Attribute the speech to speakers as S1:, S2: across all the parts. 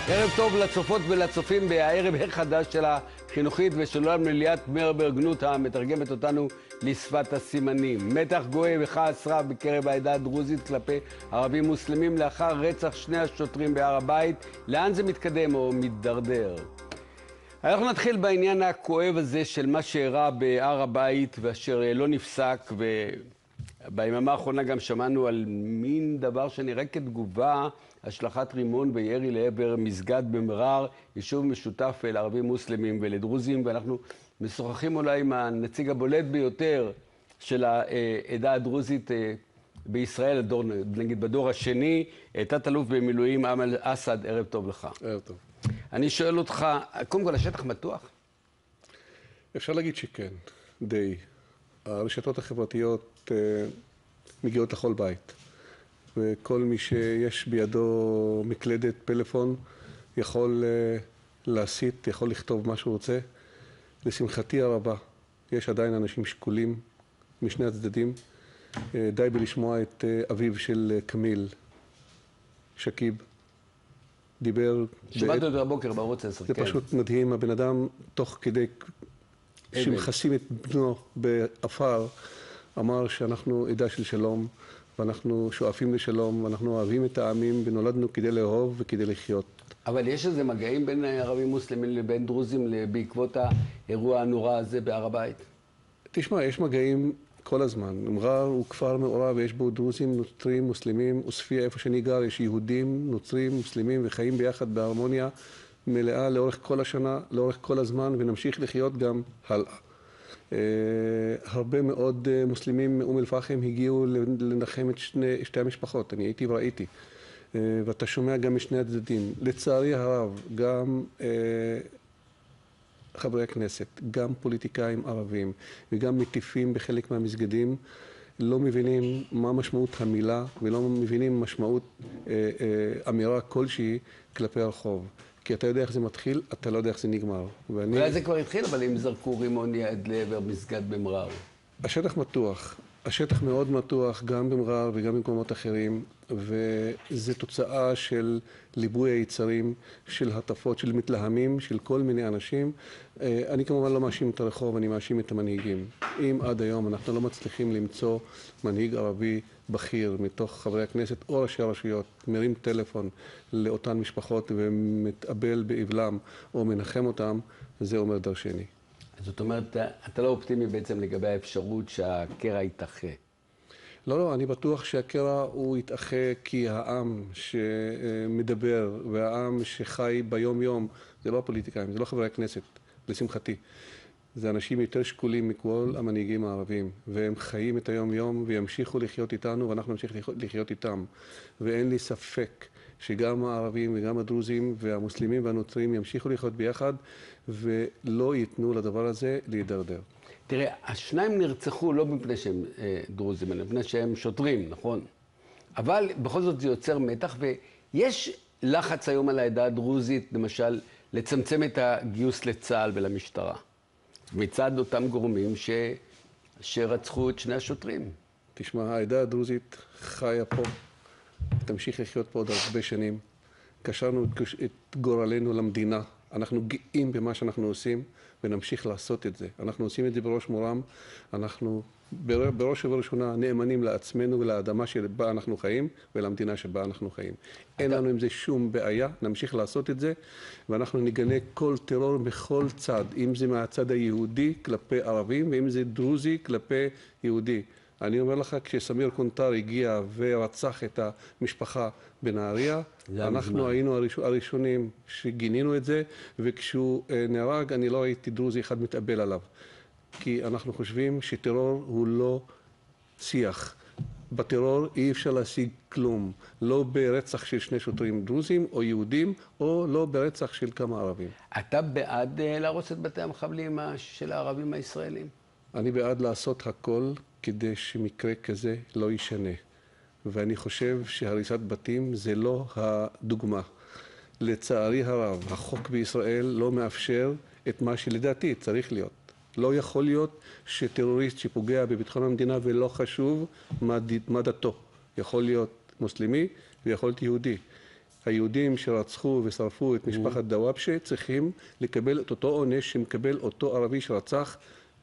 S1: ערב טוב לצופות ולצופים בערב החדש של החינוכית ושלום לליאת מרבר גנות המתרגמת אותנו לשפת הסימנים. מתח גואה וכעס רב בקרב העדה הדרוזית כלפי ערבים מוסלמים לאחר רצח שני השוטרים בהר הבית. לאן זה מתקדם או מתדרדר? אנחנו נתחיל בעניין הכואב הזה של מה שאירע בהר הבית ואשר לא נפסק, וביממה האחרונה גם שמענו על מין דבר שנראה כתגובה, השלכת רימון וירי לעבר מסגד במרר, יישוב משותף לערבים מוסלמים ולדרוזים, ואנחנו משוחחים אולי עם הנציג הבולט ביותר של העדה הדרוזית בישראל, נגיד בדור השני, תת-אלוף במילואים אמל אסד. ערב טוב לך.
S2: ערב טוב.
S1: אני שואל אותך, קודם כל, השטח מתוח?
S2: אפשר להגיד שכן, די. הרשתות החברתיות מגיעות לכל בית, וכל מי שיש בידו מקלדת פלאפון יכול להסית, יכול לכתוב מה שהוא רוצה. לשמחתי הרבה, יש עדיין אנשים שקולים משני הצדדים. די בלשמוע את אביו של קמיל, שקיב, דיבר...
S1: שמעתי אותו הבוקר בערוץ 10,
S2: זה
S1: כן.
S2: פשוט מדהים, הבן אדם תוך כדי שמכסים את בנו באפר, אמר שאנחנו עדה של שלום, ואנחנו שואפים לשלום, ואנחנו אוהבים את העמים, ונולדנו כדי לאהוב וכדי לחיות.
S1: אבל יש איזה מגעים בין ערבים מוסלמים לבין דרוזים בעקבות האירוע הנורא הזה בהר הבית?
S2: תשמע, יש מגעים כל הזמן. מרר הוא כפר מעורב ויש בו דרוזים, נוצרים, מוסלמים. עוספיא, איפה שאני גר, יש יהודים, נוצרים, מוסלמים, וחיים ביחד בהרמוניה מלאה לאורך כל השנה, לאורך כל הזמן, ונמשיך לחיות גם הלאה. הרבה מאוד מוסלמים מאום אל-פחם הגיעו לנחם את שתי המשפחות. אני הייתי וראיתי. ואתה שומע גם משני הצדדים. לצערי הרב, גם חברי הכנסת, גם פוליטיקאים ערבים וגם מטיפים בחלק מהמסגדים לא מבינים מה משמעות המילה ולא מבינים משמעות אמירה כלשהי כלפי הרחוב. כי אתה יודע איך זה מתחיל, אתה לא יודע איך זה נגמר.
S1: אולי זה כבר התחיל, אבל אם זרקו רימון יד לעבר מסגד במרר.
S2: השטח מתוח. השטח מאוד מתוח גם במרר וגם במקומות אחרים, וזה תוצאה של ליבוי היצרים, של הטפות, של מתלהמים, של כל מיני אנשים. אני כמובן לא מאשים את הרחוב, אני מאשים את המנהיגים. אם עד היום אנחנו לא מצליחים למצוא מנהיג ערבי בכיר מתוך חברי הכנסת או ראשי הרשויות, מרים טלפון לאותן משפחות ומתאבל באבלם או מנחם אותם, זה אומר דרשני.
S1: זאת אומרת, אתה לא אופטימי בעצם לגבי האפשרות שהקרע יתאחה.
S2: לא, אני בטוח שהקרע הוא יתאחה כי העם שמדבר והעם שחי ביום יום, זה לא הפוליטיקאים, זה לא חברי הכנסת, לשמחתי. זה אנשים יותר שקולים מכל המנהיגים הערבים, והם חיים את היום יום וימשיכו לחיות איתנו ואנחנו נמשיך לחיות איתם. ואין לי ספק שגם הערבים וגם הדרוזים והמוסלמים והנוצרים ימשיכו לחיות ביחד ולא ייתנו לדבר הזה להידרדר.
S1: תראה, השניים נרצחו לא מפני שהם דרוזים, אלא מפני שהם שוטרים, נכון? אבל בכל זאת זה יוצר מתח, ויש לחץ היום על העדה הדרוזית, למשל, לצמצם את הגיוס לצה"ל ולמשטרה. מצד אותם גורמים שרצחו את שני השוטרים.
S2: תשמע, העדה הדרוזית חיה פה, תמשיך לחיות פה עוד הרבה שנים. קשרנו את גורלנו למדינה. אנחנו גאים במה שאנחנו עושים ונמשיך לעשות את זה. אנחנו עושים את זה בראש מורם. אנחנו בראש ובראשונה נאמנים לעצמנו ולאדמה שבה אנחנו חיים ולמדינה שבה אנחנו חיים. אין לנו עם זה שום בעיה, נמשיך לעשות את זה, ואנחנו נגנה כל טרור בכל צד, אם זה מהצד היהודי כלפי ערבים ואם זה דרוזי כלפי יהודי. אני אומר לך, כשסמיר קונטר הגיע ורצח את המשפחה בנהריה, אנחנו היינו הראשונים שגינינו את זה, וכשהוא נהרג אני לא ראיתי דרוזי אחד מתאבל עליו. כי אנחנו חושבים שטרור הוא לא שיח. בטרור אי אפשר להשיג כלום. לא ברצח של שני שוטרים דרוזים או יהודים, או לא ברצח של כמה ערבים.
S1: אתה בעד להרוס את בתי המחבלים של הערבים הישראלים?
S2: אני בעד לעשות הכל כדי שמקרה כזה לא יישנה. ואני חושב שהריסת בתים זה לא הדוגמה. לצערי הרב, החוק בישראל לא מאפשר את מה שלדעתי צריך להיות. לא יכול להיות שטרוריסט שפוגע בביטחון המדינה ולא חשוב מה דתו. יכול להיות מוסלמי ויכול להיות יהודי. היהודים שרצחו ושרפו את משפחת דוואבשה צריכים לקבל את אותו עונש שמקבל אותו ערבי שרצח,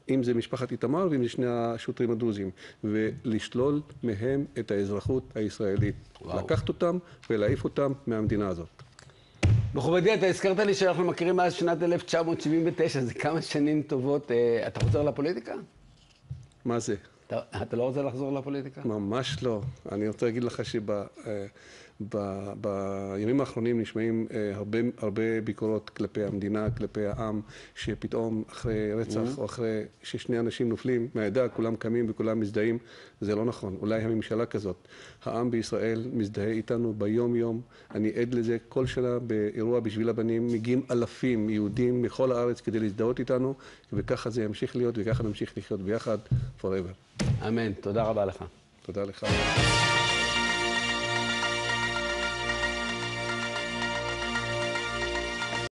S2: אם זה משפחת איתמר ואם זה שני השוטרים הדרוזים, ולשלול מהם את האזרחות הישראלית. לקחת אותם ולהעיף אותם מהמדינה הזאת.
S1: מכובדי, אתה הזכרת לי שאנחנו מכירים מאז שנת 1979, זה כמה שנים טובות. אתה חוזר לפוליטיקה?
S2: מה זה?
S1: אתה לא רוצה לחזור לפוליטיקה?
S2: ממש לא. אני רוצה להגיד לך בימים האחרונים נשמעים הרבה ביקורות כלפי המדינה, כלפי העם, שפתאום אחרי רצח או אחרי ששני אנשים נופלים מהעדה, כולם קמים וכולם מזדהים. זה לא נכון. אולי הממשלה כזאת. העם בישראל מזדהה איתנו ביום יום. אני עד לזה. כל שנה באירוע בשביל הבנים מגיעים אלפים יהודים מכל הארץ כדי להזדהות איתנו, וככה זה ימשיך להיות וככה נמשיך לחיות ביחד forever.
S1: אמן. תודה רבה לך.
S2: תודה לך.